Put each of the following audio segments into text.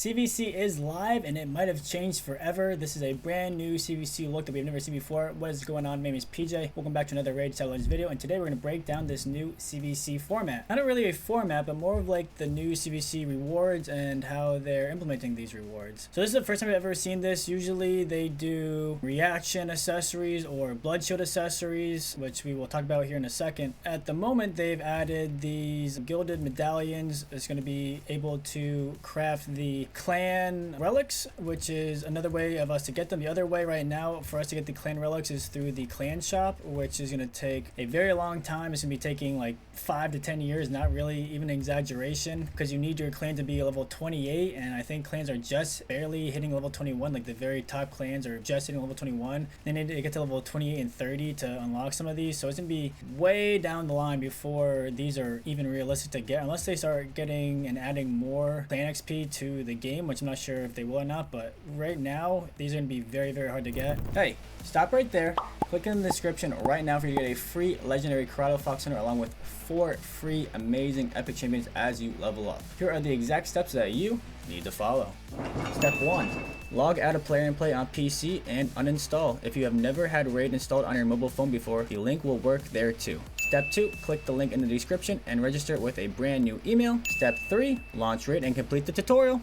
CvC is live and it might have changed forever. This is a brand new CvC look that we've never seen before. What is going on? My name is PJ. Welcome back to another Raid Challenge video, and today we're going to break down this new CvC format. Not really a format, but more of like the new CvC rewards and how they're implementing these rewards. So this is the first time I've ever seen this. Usually they do reaction accessories or blood shield accessories, which we will talk about here in a second. At the moment, they've added these gilded medallions. It's going to be able to craft the clan relics, which is another way of us to get them. The other way right now for us to get the clan relics is through the clan shop, which is going to take a very long time. It's going to be taking like 5 to 10 years, not really even an exaggeration, because you need your clan to be level 28, and I think clans are just barely hitting level 21. Like the very top clans are just hitting level 21. They need to get to level 28 and 30 to unlock some of these, so it's going to be way down the line before these are even realistic to get, unless they start getting and adding more clan XP to the game, which I'm not sure if they will or not. But right now these are going to be very, very hard to get. Hey, stop right there. Click in the description right now for you to get a free legendary Karato Fox Hunter along with 4 free amazing epic champions as you level up. Here are the exact steps that you need to follow. Step 1. Log out of Plarium Play on PC and uninstall. If you have never had Raid installed on your mobile phone before, the link will work there too. Step 2, click the link in the description and register with a brand new email. Step 3, launch Raid and complete the tutorial.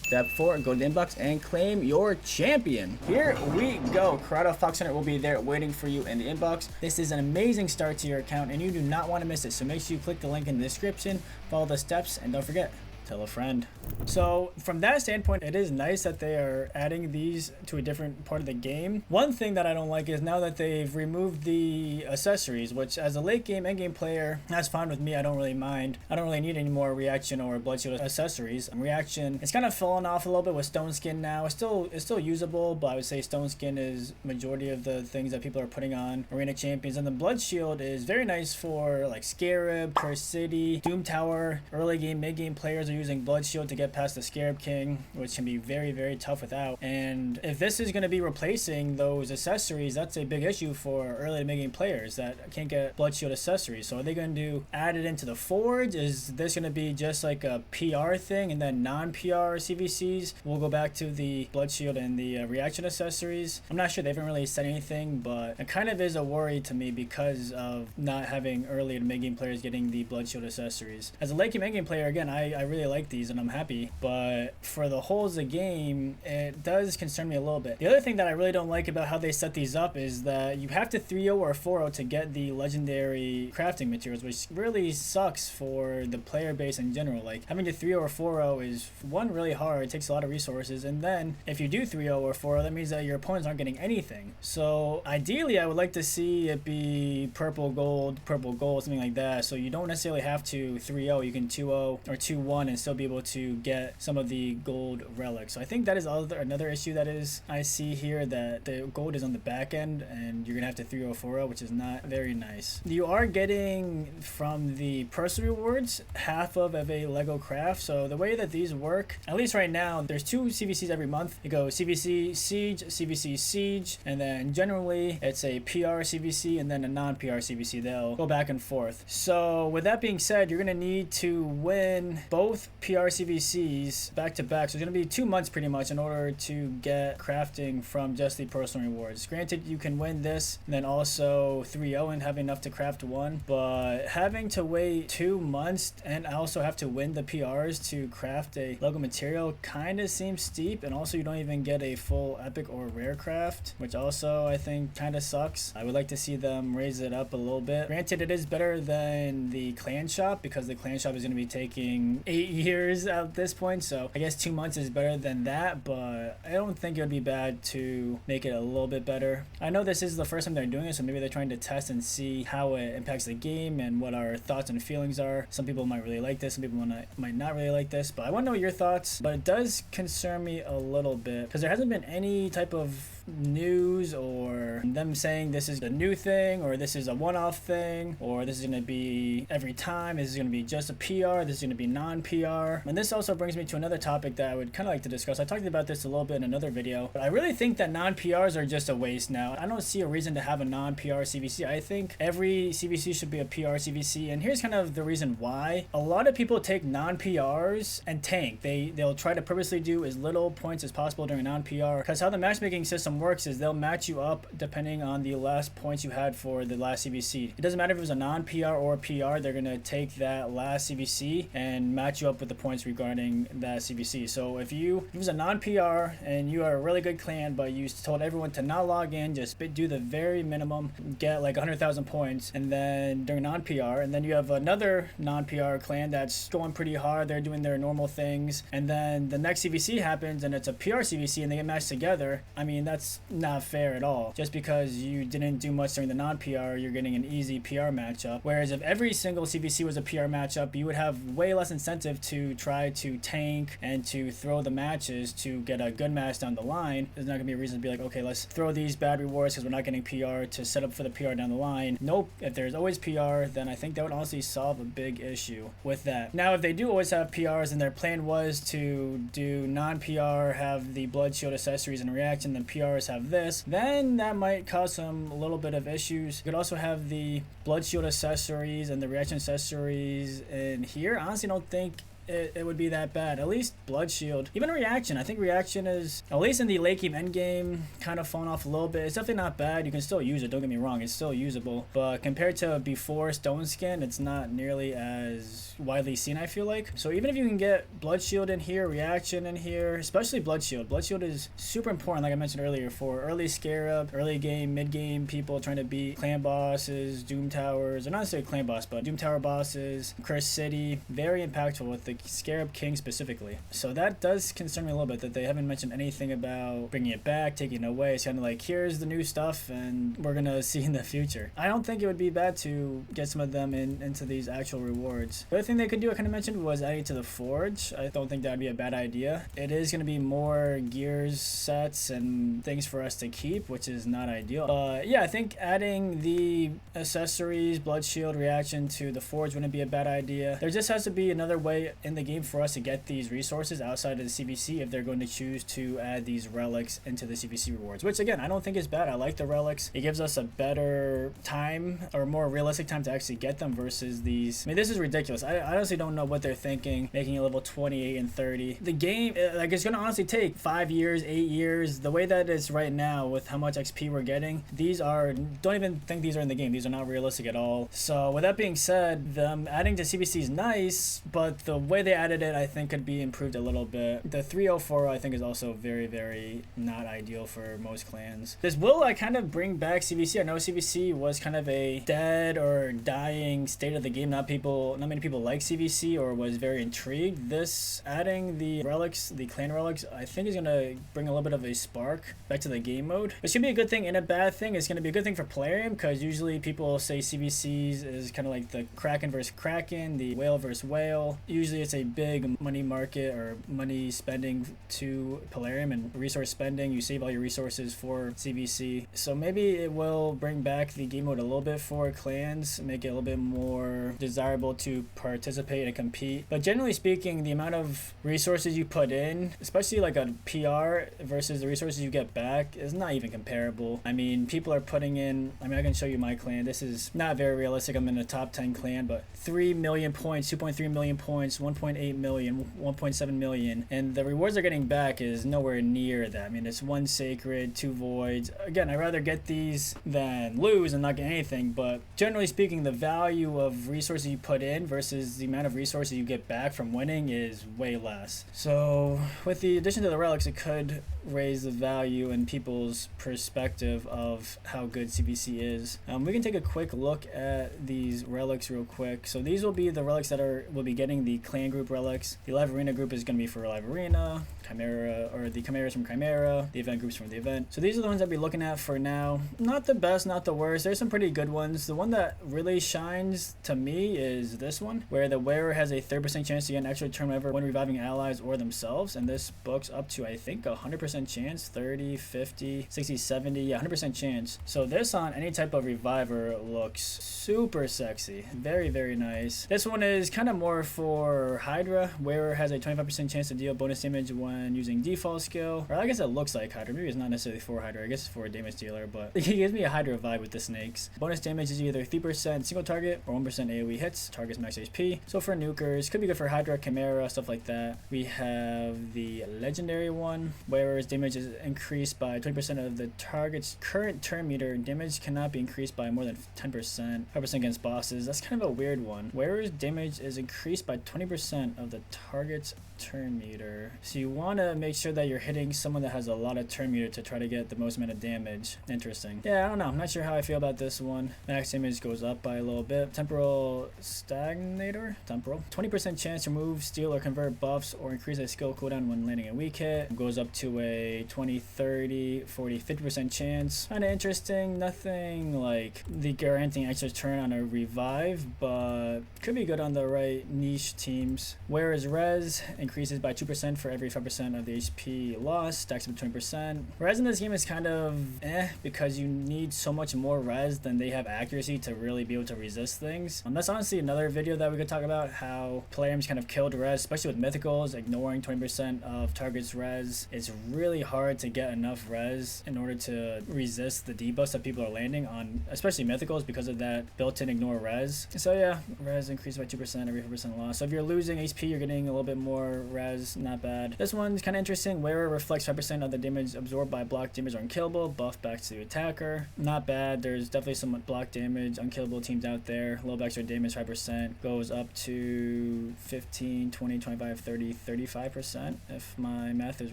Step 4, go to the inbox and claim your champion. Here we go. Karato Fox Hunter will be there waiting for you in the inbox. This is an amazing start to your account and you do not want to miss it. So make sure you click the link in the description, follow the steps, and don't forget, tell a friend. So from that standpoint, it is nice that they are adding these to a different part of the game. One thing that I don't like is now that they've removed the accessories, which as a late game, end game player, that's fine with me. I don't really mind. I don't really need any more reaction or blood shield accessories. Reaction, it's kind of fallen off a little bit with stone skin now. It's still usable, but I would say stone skin is majority of the things that people are putting on arena champions. And the blood shield is very nice for like Scarab, Curse City, Doom Tower. Early game, mid game players are using blood shield to get past the Scarab King, which can be very, very tough without. And if this is going to be replacing those accessories, that's a big issue for early to mid game players that can't get blood shield accessories. So are they going to add it into the forge? Is this going to be just like a PR thing, and then non-PR CVCs will go back to the blood shield and the reaction accessories? I'm not sure. They haven't really said anything, but it kind of is a worry to me because of not having early to mid game players getting the blood shield accessories. As a late game, mid game player, again, I really like these and I'm happy, but for the whole of the game, it does concern me a little bit. The other thing that I really don't like about how they set these up is that you have to 3-0 or 4-0 to get the legendary crafting materials, which really sucks for the player base in general. Like having to 3-0 or 4-0 is one, really hard. It takes a lot of resources, and then if you do 3-0 or 4-0, that means that your opponents aren't getting anything. So ideally I would like to see it be purple gold, something like that, so you don't necessarily have to 3-0. You can 2-0 or 2-1 and still be able to get some of the gold relics. So I think that is another issue that is I see here, that the gold is on the back end and you're gonna have to 3-0 4-0, which is not very nice. You are getting from the personal rewards half of a Lego craft. So the way that these work, at least right now, there's 2 CVCs every month. It goes CVC Siege, CVC Siege, and then generally it's a PR CVC and then a non-PR CVC. They'll go back and forth. So with that being said, you're gonna need to win both PR CVCs back to back. So it's going to be 2 months pretty much in order to get crafting from just the personal rewards. Granted, you can win this and then also 3-0 and have enough to craft one, but having to wait 2 months and also have to win the PRs to craft a Lego material kind of seems steep. And also you don't even get a full epic or rare craft, which also I think kind of sucks. I would like to see them raise it up a little bit. Granted, it is better than the clan shop because the clan shop is going to be taking 8 years at this point, so I guess 2 months is better than that, but I don't think it would be bad to make it a little bit better. I know this is the first time they're doing it, so maybe they're trying to test and see how it impacts the game and what our thoughts and feelings are. Some people might really like this, some people might not really like this, but I want to know your thoughts. But it does concern me a little bit because there hasn't been any type of news or them saying this is the new thing, or this is a one-off thing, or this is going to be every time, this is going to be just a PR, this is going to be non-PR. And this also brings me to another topic that I would kind of like to discuss. I talked about this a little bit in another video, but I really think that non-PRs are just a waste now. I don't see a reason to have a non-PR CvC. I think every CvC should be a PR CvC, and here's kind of the reason why. A lot of people take non-PRs and tank. They'll try to purposely do as little points as possible during a non-PR, because how the matchmaking system works is they'll match you up depending on the last points you had for the last CvC. It doesn't matter if it was a non-PR or a PR, they're going to take that last CvC and match you up with the points regarding that CvC. So if it was a non-PR and you are a really good clan, but you told everyone to not log in, just do the very minimum, get like 100,000 points, and then during non-PR, and then you have another non-PR clan that's going pretty hard, they're doing their normal things, and then the next CvC happens and it's a PR CvC and they get matched together. I mean, that's not fair at all. Just because you didn't do much during the non-PR, you're getting an easy PR matchup. Whereas if every single CvC was a PR matchup, you would have way less incentive to try to tank and to throw the matches to get a good match down the line. There's not gonna be a reason to be like, okay, let's throw these bad rewards because we're not getting PR to set up for the PR down the line. Nope. If there's always PR, then I think that would honestly solve a big issue with that. Now, if they do always have PRs and their plan was to do non-PR, have the blood shield accessories and reaction, then PRs have this, then that might cause some a little bit of issues. You could also have the blood shield accessories and the reaction accessories in here. I honestly don't think it would be that bad. At least blood shield, even reaction. I think reaction is, at least in the late game end game, kind of fallen off a little bit. It's definitely not bad. You can still use it, don't get me wrong, it's still usable, but compared to before stone skin, it's not nearly as widely seen, I feel like. So even if you can get blood shield in here, reaction in here, especially blood shield is super important, like I mentioned earlier, for early scarab, early game, mid game people trying to beat clan bosses, doom towers, or not necessarily clan boss, but doom tower bosses, curse city. Very impactful with the Scarab King specifically. So that does concern me a little bit that they haven't mentioned anything about bringing it back, taking it away. It's kind of like, here's the new stuff and we're gonna see in the future. I don't think it would be bad to get some of them into these actual rewards. The other thing they could do, I kind of mentioned, was adding to the forge. I don't think that would be a bad idea. It is going to be more gears sets and things for us to keep, which is not ideal. But yeah, I think adding the accessories, blood shield, reaction to the forge wouldn't be a bad idea. There just has to be another way in the game for us to get these resources outside of the CvC if they're going to choose to add these relics into the CvC rewards, which again, I don't think is bad. I like the relics. It gives us a better time, or more realistic time, to actually get them versus these. I mean, this is ridiculous. I honestly don't know what they're thinking, making it level 28 and 30. The game, like, it's gonna honestly take 5 years, 8 years. The way that it's right now with how much XP we're getting, don't even think these are in the game. These are not realistic at all. So with that being said, them adding to CvC is nice, but the way they added it, I think, could be improved a little bit. The 304, I think, is also very, very not ideal for most clans. This will kind of bring back CvC. I know CvC was kind of a dead or dying state of the game. Not many people like CvC or was very intrigued. This adding the relics, the clan relics, I think is gonna bring a little bit of a spark back to the game mode. It should be a good thing and a bad thing. It's gonna be a good thing for Plarium, because usually people say CvCs is kind of like the Kraken versus Kraken, the whale versus whale. Usually it's a big money market or money spending to Plarium and resource spending. You save all your resources for CvC. So maybe it will bring back the game mode a little bit for clans, make it a little bit more desirable to participate and compete. But generally speaking, the amount of resources you put in, especially like a PR versus the resources you get back, is not even comparable. I mean, people are putting in, I can show you my clan. This is not very realistic. I'm in a top 10 clan, but 3 million points, 2.3 million points, 1.8 million, 1.7 million, and the rewards they're getting back is nowhere near that. I mean, it's 1 sacred, 2 voids. Again, I'd rather get these than lose and not get anything, but generally speaking, the value of resources you put in versus the amount of resources you get back from winning is way less. So with the addition to the relics, it could raise the value and people's perspective of how good CvC is. We can take a quick look at these relics real quick. So these will be the relics that will be getting the clan clan group relics. The live arena group is going to be for live arena, Chimera, or the Chimeras from Chimera, the event groups from the event. So these are the ones I'll be looking at for now. Not the best, not the worst. There's some pretty good ones. The one that really shines to me is this one, where the wearer has a 30% chance to get an extra turn whenever when reviving allies or themselves, and this books up to, I think, 100% chance, 30, 50, 60, 70, yeah, 100% chance. So this on any type of reviver looks super sexy. Very, very nice. This one is kind of more for Hydra. Wearer has a 25% chance to deal bonus damage when using default skill, or I guess it looks like Hydra. Maybe it's not necessarily for Hydra. I guess it's for a damage dealer, but he gives me a Hydra vibe with the snakes. Bonus damage is either 3% single target or 1% AoE hits. Targets max HP. So for nukers, could be good for Hydra, Chimera, stuff like that. We have the legendary one, whereas damage is increased by 20% of the target's current turn meter. Damage cannot be increased by more than 10%. 5% against bosses. That's kind of a weird one. Whereas damage is increased by 20% of the target's turn meter. So you want to make sure that you're hitting someone that has a lot of turn meter to try to get the most amount of damage. Interesting. Yeah, I don't know. I'm not sure how I feel about this one. Max damage goes up by a little bit. Temporal stagnator. Temporal. 20% chance to remove, steal, or convert buffs or increase a skill cooldown when landing a weak hit. Goes up to a 20, 30, 40, 50% chance. Kind of interesting. Nothing like the guaranteeing extra turn on a revive, but could be good on the right niche teams. Whereas res increases by 2% for every 5% of the HP lost, stacks up to 20%. Res in this game is kind of because you need so much more res than they have accuracy to really be able to resist things. That's honestly another video that we could talk about, how Plarium's kind of killed res, especially with mythicals, ignoring 20% of targets res. It's really hard to get enough res in order to resist the debuffs that people are landing on, especially mythicals, because of that built-in ignore res. So yeah, res increased by 2% every 5% loss. So if you're losing HP, you're getting a little bit more res, not bad. This one's kind of interesting. Wearer reflects 5% of the damage absorbed by block damage or unkillable, buff back to the attacker. Not bad. There's definitely some block damage, unkillable teams out there. Low extra damage, 5% goes up to 15, 20, 25, 30, 35%, if my math is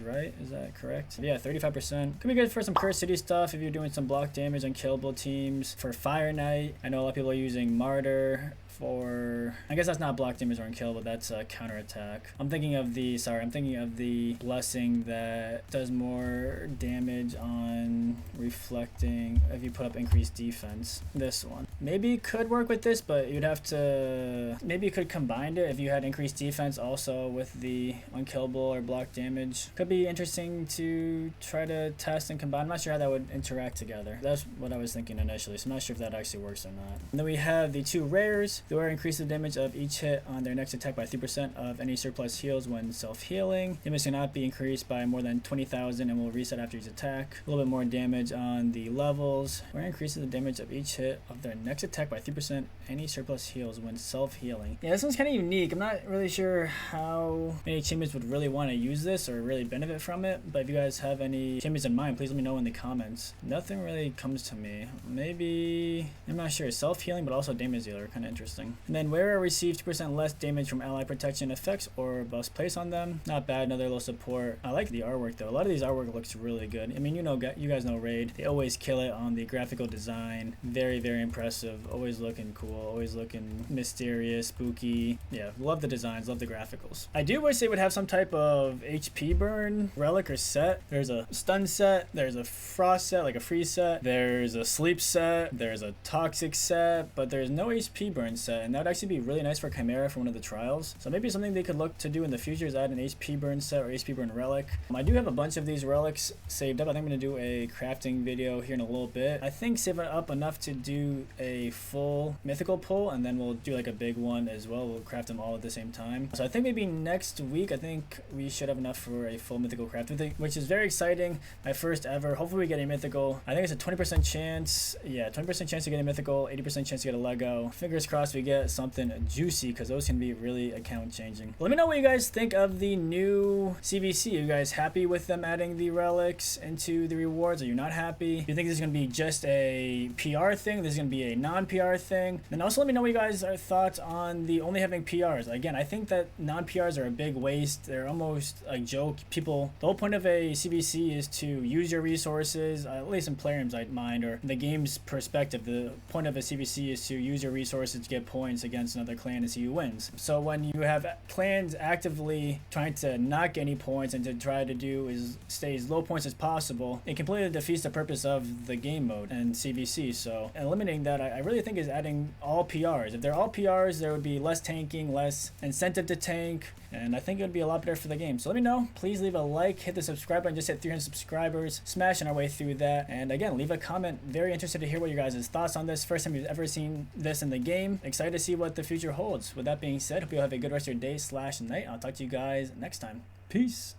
right. Is that correct? Yeah, 35%. Could be good for some Cursed City stuff if you're doing some block damage, unkillable teams. For Fire Knight, I know a lot of people are using Martyr for, I guess that's not block damage or unkillable, that's a counterattack. I'm thinking of the blessing that does more damage on reflecting if you put up increased defense. This one maybe could work with this, but you'd have to, maybe you could combine it if you had increased defense also with the unkillable or block damage. Could be interesting to try to test and combine. I'm not sure how that would interact together. That's what I was thinking initially, so I'm not sure if that actually works or not. And then we have the two rares. The wearer increases the damage of each hit on their next attack by 3% of any surplus heals when self-healing. Damage cannot be increased by more than 20,000 and will reset after each attack. A little bit more damage on the levels. Wearer increases the damage of each hit of their next attack by 3% any surplus heals when self-healing. Yeah, this one's kind of unique. I'm not really sure how many champions would really want to use this or really benefit from it, but if you guys have any champions in mind, please let me know in the comments. Nothing really comes to me. Maybe, I'm not sure, self-healing but also damage dealer, kind of interesting. And then wearer receives 2% less damage from ally protection effects or buffs placed on them. Not bad, another little support. I like the artwork though. A lot of these artwork looks really good. I mean, you guys know Raid. They always kill it on the graphical design. Very, very impressive. Always looking cool. Always looking mysterious, spooky. Yeah, love the designs, love the graphics. I do wish they would have some type of HP burn relic or set. There's a stun set. There's a frost set, like a freeze set. There's a sleep set. There's a toxic set, but there's no HP burn set, and that would actually be really nice for Chimera for one of the trials. So maybe something they could look to do in the future is add an HP burn set or HP burn relic. I do have a bunch of these relics saved up. I think I'm going to do a crafting video here in a little bit. I think save it up enough to do a full mythical pull, and then we'll do like a big one as well. We'll craft them all at the same time. So I think maybe next week, I think we should have enough for a full mythical craft, which is very exciting. My first ever. Hopefully we get a mythical. I think it's a 20% chance. Yeah, 20% chance to get a mythical, 80% chance to get a Lego. Fingers crossed we get something juicy, because those can be really account changing. Let me know what you guys think of the new CvC. Are you guys happy with them adding the relics into the rewards? Are you not happy? Do you think this is going to be just a PR thing? This is going to be a non-PR thing? And also let me know what you guys are thoughts on the only having PRs. Again, I think that non-PRs are a big waste. They're almost a joke. People, the whole point of a CvC is to use your resources, at least in Plarium's mind, or in the game's perspective, the point of a CvC is to use your resources to get points against another clan to see who wins. So when you have clans actively trying to not get any points and to try to do is stay as low points as possible, it completely defeats the purpose of the game mode and CvC. So eliminating that, I really think, is adding all PRs. If they're all PRs, there would be less tanking, less incentive to tank, and I think it would be a lot better for the game. So let me know. Please leave a like, hit the subscribe button, just hit 300 subscribers, smashing our way through that. And again, leave a comment. Very interested to hear what your guys' thoughts on this. First time you've ever seen this in the game. Excited to see what the future holds. With that being said, hope you all have a good rest of your day / night. I'll talk to you guys next time. Peace.